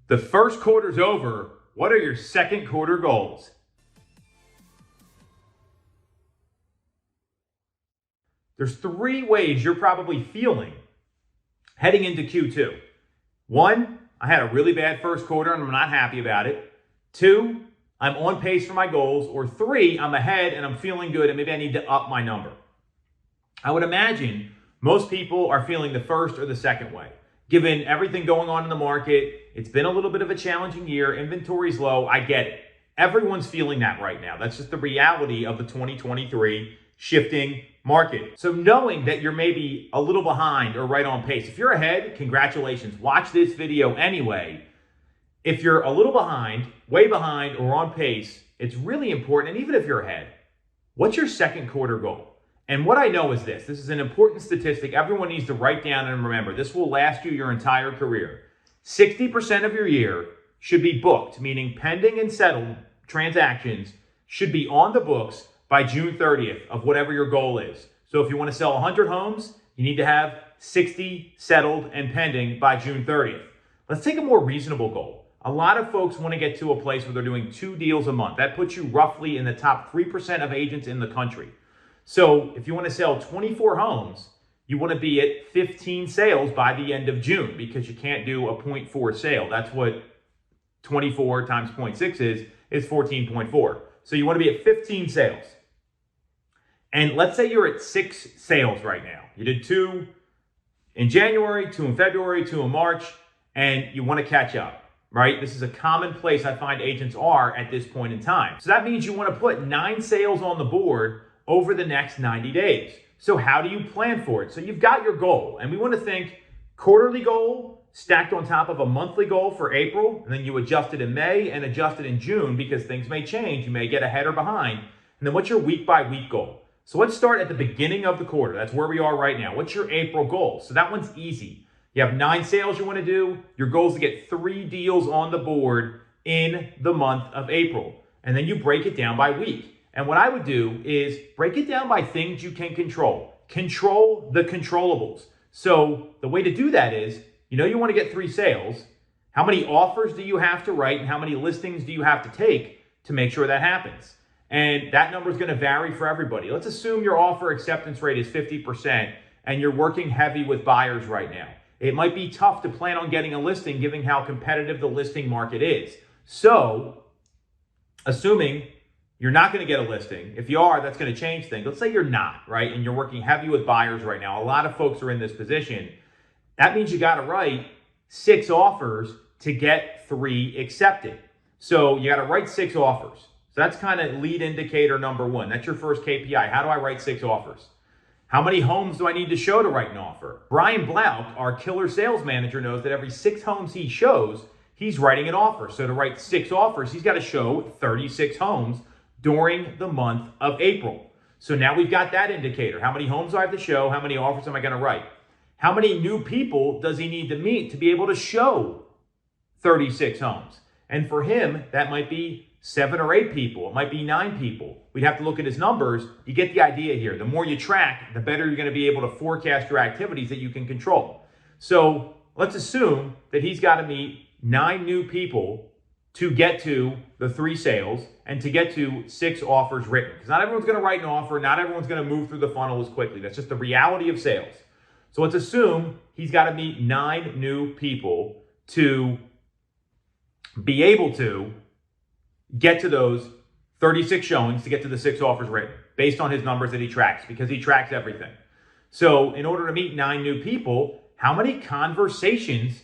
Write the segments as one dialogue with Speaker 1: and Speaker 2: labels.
Speaker 1: The first quarter's over. What are your second quarter goals? There's three ways you're probably feeling heading into Q2. One, I had a really bad first quarter and I'm not happy about it. Two, I'm on pace for my goals. Or three, I'm ahead and I'm feeling good and maybe I need to up my number. I would imagine most people are feeling the first or the second way. Given everything going on in the market, it's been a little bit of a challenging year. Inventory's low. I get it. Everyone's feeling that right now. That's just the reality of the 2023 shifting market. So knowing that you're maybe a little behind or right on pace, if you're ahead, congratulations. Watch this video anyway. If you're a little behind, way behind, or on pace, it's really important. And even if you're ahead, what's your second quarter goal? And what I know is this is an important statistic everyone needs to write down and remember. This will last you your entire career. 60% of your year should be booked, meaning pending and settled transactions should be on the books by June 30th of whatever your goal is. So if you want to sell 100 homes, you need to have 60 settled and pending by June 30th. Let's take a more reasonable goal. A lot of folks want to get to a place where they're doing 2 deals a month. That puts you roughly in the top 3% of agents in the country. So if you want to sell 24 homes, you want to be at 15 sales by the end of June because you can't do a 0.4 sale. That's what 24 times 0.6 is 14.4. So you want to be at 15 sales. And let's say you're at 6 sales right now. You did 2 in January, 2 in February, 2 in March, and you want to catch up, right? This is a common place I find agents are at this point in time. So that means you want to put 9 sales on the board over the next 90 days. So how do you plan for it? So you've got your goal, and we want to think quarterly goal stacked on top of a monthly goal for April, and then you adjust it in May and adjust it in June because things may change. You may get ahead or behind. And then what's your week by week goal? So let's start at the beginning of the quarter. That's where we are right now. What's your April goal? So that one's easy. You have 9 sales you want to do. Your goal is to get 3 deals on the board in the month of April. And then you break it down by week. And what I would do is break it down by things you can control. Control the controllables. So the way to do that is, you want to get 3 sales. How many offers do you have to write and how many listings do you have to take to make sure that happens? And that number is going to vary for everybody. Let's assume your offer acceptance rate is 50% and you're working heavy with buyers right now. It might be tough to plan on getting a listing given how competitive the listing market is. So assuming you're not going to get a listing. If you are, that's going to change things. Let's say you're not, right? And you're working heavy with buyers right now. A lot of folks are in this position. That means you got to write 6 offers to get 3 accepted. So you got to write 6 offers. So that's kind of lead indicator number 1. That's your first KPI. How do I write 6 offers? How many homes do I need to show to write an offer? Brian Blount, our killer sales manager, knows that every 6 homes he shows, he's writing an offer. So to write 6 offers, he's got to show 36 homes during the month of April. So now we've got that indicator. How many homes do I have to show? How many offers am I going to write? How many new people does he need to meet to be able to show 36 homes? And for him, that might be 7 or 8 people. It might be 9 people. We'd have to look at his numbers. You get the idea here. The more you track, the better you're going to be able to forecast your activities that you can control. So let's assume that he's got to meet 9 new people to get to the 3 sales and to get to 6 offers written. Because not everyone's going to write an offer. Not everyone's going to move through the funnel as quickly. That's just the reality of sales. So let's assume he's got to meet 9 new people to be able to get to those 36 showings to get to the 6 offers written based on his numbers that he tracks because he tracks everything. So in order to meet 9 new people, how many conversations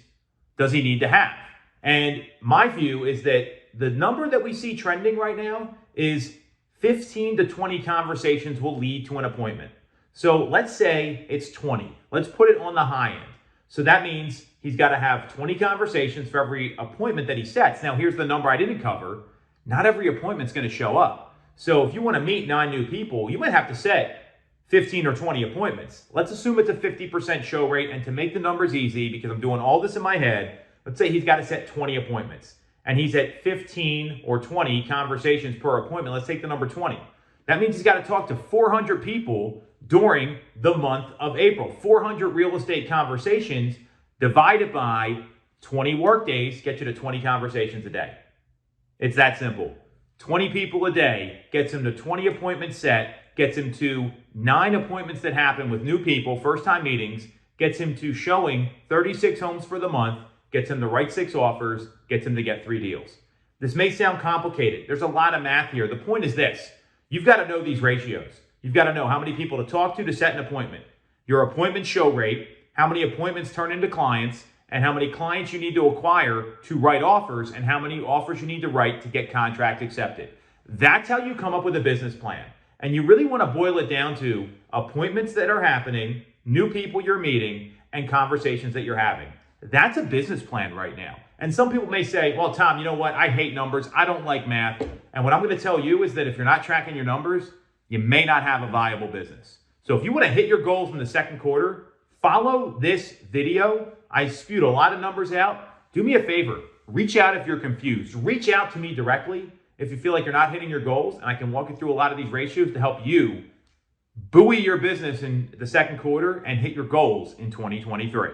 Speaker 1: does he need to have? And my view is that the number that we see trending right now is 15 to 20 conversations will lead to an appointment. So let's say it's 20. Let's put it on the high end. So that means he's got to have 20 conversations for every appointment that he sets. Now, here's the number I didn't cover. Not every appointment's going to show up. So if you want to meet 9 new people, you might have to set 15 or 20 appointments. Let's assume it's a 50% show rate. And to make the numbers easy, because I'm doing all this in my head, let's say he's got to set 20 appointments. And he's at 15 or 20 conversations per appointment. Let's take the number 20. That means he's got to talk to 400 people during the month of April. 400 real estate conversations divided by 20 work days get you to 20 conversations a day. It's that simple. 20 people a day gets him to 20 appointments set, gets him to 9 appointments that happen with new people, first-time meetings, gets him to showing 36 homes for the month, gets him to write 6 offers, gets him to get 3 deals. This may sound complicated. There's a lot of math here. The point is this. You've got to know these ratios. You've got to know how many people to talk to set an appointment, your appointment show rate, how many appointments turn into clients, and how many clients you need to acquire to write offers, and how many offers you need to write to get contract accepted. That's how you come up with a business plan. And you really want to boil it down to appointments that are happening, new people you're meeting, and conversations that you're having. That's a business plan right now. And some people may say, well, Tom, you know what? I hate numbers. I don't like math. And what I'm going to tell you is that if you're not tracking your numbers, you may not have a viable business. So if you want to hit your goals in the second quarter, follow this video. I spewed a lot of numbers out. Do me a favor. Reach out if you're confused. Reach out to me directly if you feel like you're not hitting your goals, and I can walk you through a lot of these ratios to help you buoy your business in the second quarter and hit your goals in 2023.